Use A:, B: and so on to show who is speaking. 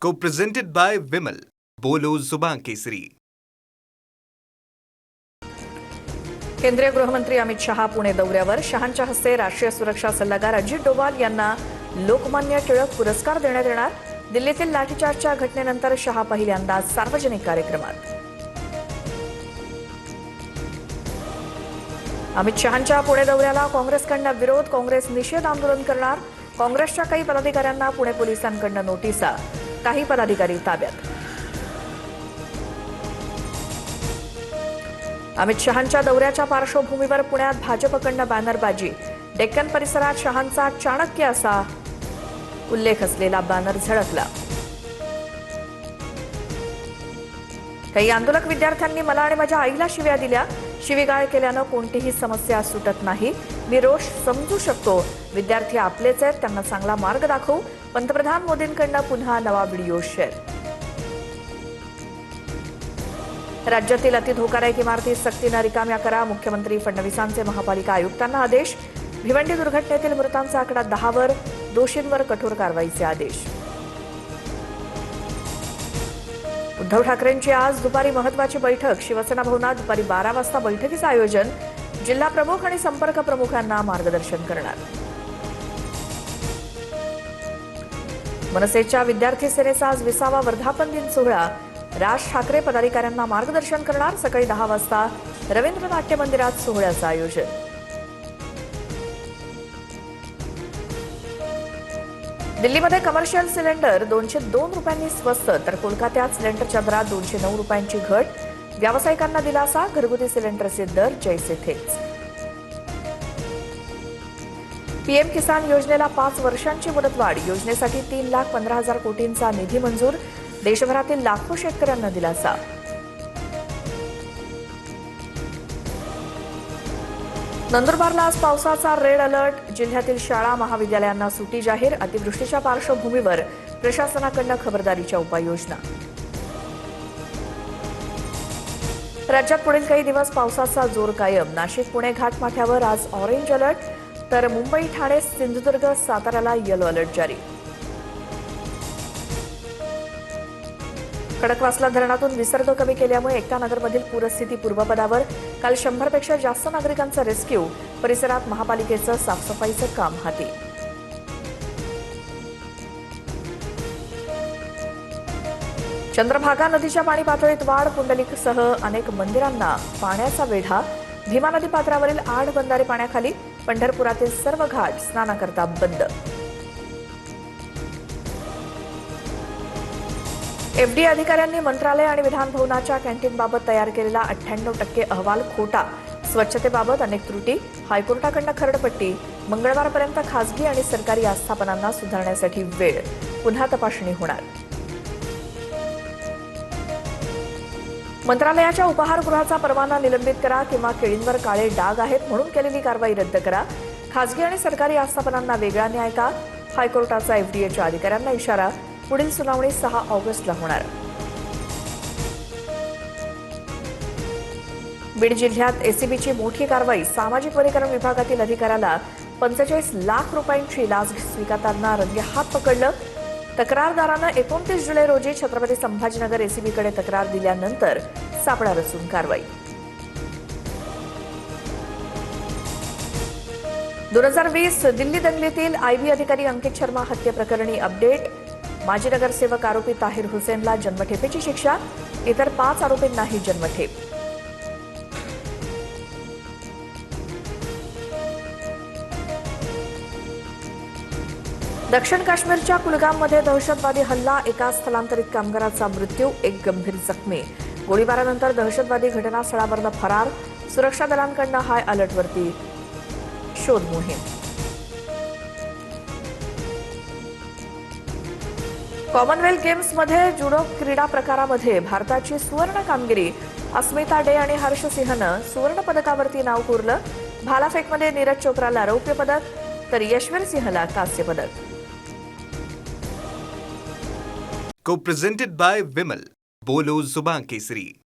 A: Co-presented by Vimal. बोलो जुबान केसरी.
B: केंद्रीय गृहमंत्री अमित शहा पुणे दौऱ्यावर. शहांच्या हस्ते राष्ट्रीय सुरक्षा सल्लागार अजित डोवाल यांना लोकमान्य टिळक पुरस्कार देण्यात येणार. दिल्लीतील लाठीचार्जच्या घटनेनंतर शहा पहिल्यांदा सार्वजनिक कार्यक्रमात. अमित शहांच्या पुणे दौऱ्याला काँग्रेसकडून विरोध. काँग्रेस निषेध आंदोलन करणार. काँग्रेसच्या काही पदाधिकाऱ्यांना पुणे पोलिसांकडून नोटिसा. काही पदाधिकारी ताब्यात. अमित शहांच्या दौऱ्याच्या पार्श्वभूमीवर पुण्यात भाजपकडून बॅनरबाजी. डेक्कन परिसरात शहांचा चाणक्य असा उल्लेख असलेला बॅनर झळकला. काही आंदोलक विद्यार्थ्यांनी मला आणि माझ्या आईला शिव्या दिल्या. शिवीगाळ केल्यानं कोणतीही समस्या सुटत नाही. मी रोष समजू शकतो. विद्यार्थी आपलेच आहेत, त्यांना चांगला मार्ग दाखवू. पंतप्रधान मोदींकडून पुन्हा नवा व्हिडिओ शेअर. राज्यातील अतिधोकादायक इमारती सक्तीनं रिकाम्या करा. मुख्यमंत्री फडणवीसांचे महापालिका आयुक्तांना आदेश. भिवंडी दुर्घटनेतील मृतांचा आकडा 10 वर. दोषींवर कठोर कारवाईचे आदेश. उद्धव ठाकरेंची आज दुपारी महत्वाची बैठक. शिवसेना भवनात दुपारी 12 वाजता बैठकीचं आयोजन. जिल्हा प्रमुख आणि संपर्क प्रमुखांना मार्गदर्शन करणार. मनसेच्या विद्यार्थी सेनेचा आज 20वा वर्धापन दिन सोहळा. राज ठाकरे पदाधिकाऱ्यांना मार्गदर्शन करणार. सकाळी 10 वाजता रवींद्र नाट्य मंदिरात सोहळ्याचं आयोजन. दिल्लीमध्ये कमर्शियल सिलेंडर 202 रुपयांनी स्वस्त, तर कोलकात्यात सिलेंडरच्या दरात 209 रुपयांची घट. व्यावसायिकांना दिलासा. घरगुती सिलेंडरचे दर जैसे थेच. पीएम किसान योजनेला 5 वर्षांची मुदतवाढ. योजनेसाठी 3,15,000 कोटींचा निधी मंजूर. देशभरातील लाखो शेतकऱ्यांना दिलासा. नंदुरबारला आज पावसाचा रेड अलर्ट. जिल्ह्यातील शाळा महाविद्यालयांना सुट्टी जाहीर. अतिवृष्टीच्या पार्श्वभूमीवर प्रशासनाकडून खबरदारीच्या उपाययोजना. राज्यात पुढील काही दिवस पावसाचा जोर कायम. नाशिक पुणे घाटमाथ्यावर आज ऑरेंज अलर्ट, तर मुंबई ठाणे सिंधुदुर्ग साताऱ्याला येलो अलर्ट जारी. खडकवासला धरणातून विसर्ग कमी केल्यामुळे एकता नगरमधील पूरस्थिती पूर्वपदावर. काल 100 पेक्षा जास्त नागरिकांचं रेस्क्यू. परिसरात महापालिकेचं साफसफाईचं काम हाती. चंद्रभागा नदीच्या पाणी पातळीत वाढ. पुंडलिकसह अनेक मंदिरांना पाण्याचा वेढा. भीमा नदी पात्रावरील 8 बंधारे पाण्याखाली. पंढरपुरातील सर्व घाट स्नानाकरता बंद. एफडीए अधिकाऱ्यांनी मंत्रालय आणि विधानभवनाच्या कॅन्टीनबाबत तयार केलेला 98% अहवाल खोटा. स्वच्छतेबाबत अनेक त्रुटी. हायकोर्टाकडून खरडपट्टी. मंगळवारपर्यंत खासगी आणि सरकारी आस्थापनांना सुधारण्यासाठी वेळ. पुन्हा तपासणी होणार. मंत्रालयाच्या उपाहारगृहाचा परवाना निलंबित करा किंवा केळींवर काळे डाग आहेत म्हणून केलेली कारवाई रद्द करा. खासगी आणि सरकारी आस्थापनांना वेगळा न्याय का? हायकोर्टाचा एफडीएच्या अधिकाऱ्यांना इशारा. पुढील सुनावणी 6 ऑगस्टला होणार. बीड जिल्ह्यात एसीबीची मोठी कारवाई. सामाजिक वनीकरण विभागातील अधिकाऱ्याला 45 लाख रुपयांची लाच स्वीकारताना रंगेहात पकडलं. तक्रारदारानं 29 जुलै रोजी छत्रपती संभाजीनगर एसीबीकडे तक्रार दिल्यानंतर सापळा रचून कारवाई. 2020 दिल्ली दंगलीतील आयबी अधिकारी अंकित शर्मा हत्येप्रकरणी अपडेट. माजी नगरसेवक आरोपी ताहिर हुसेनला जन्मठेपेची शिक्षा. इतर 5 आरोपींनाही जन्मठेप. दक्षिण काश्मीरच्या कुलगाममध्ये दहशतवादी हल्ला. एका स्थलांतरित कामगाराचा मृत्यू. 1 गंभीर जखमी. गोळीबारानंतर दहशतवादी घटनास्थळावरून फरार. सुरक्षा दलांकडून हाय अलर्टवरती शोध मोहीम. कॉमनवेल्थ गेम्समध्ये जुडो क्रीडा प्रकारामध्ये भारताची सुवर्ण कामगिरी. अस्मिता डे आणि हर्ष सिंहनं सुवर्ण पदकावरती नाव कोरलं. भालाफेकमध्ये नीरज चोप्राला रौप्य पदक, तर यशवीर सिंहला कांस्य पदक.
A: Co-presented by Vimal. बोलो जुबान केसरी.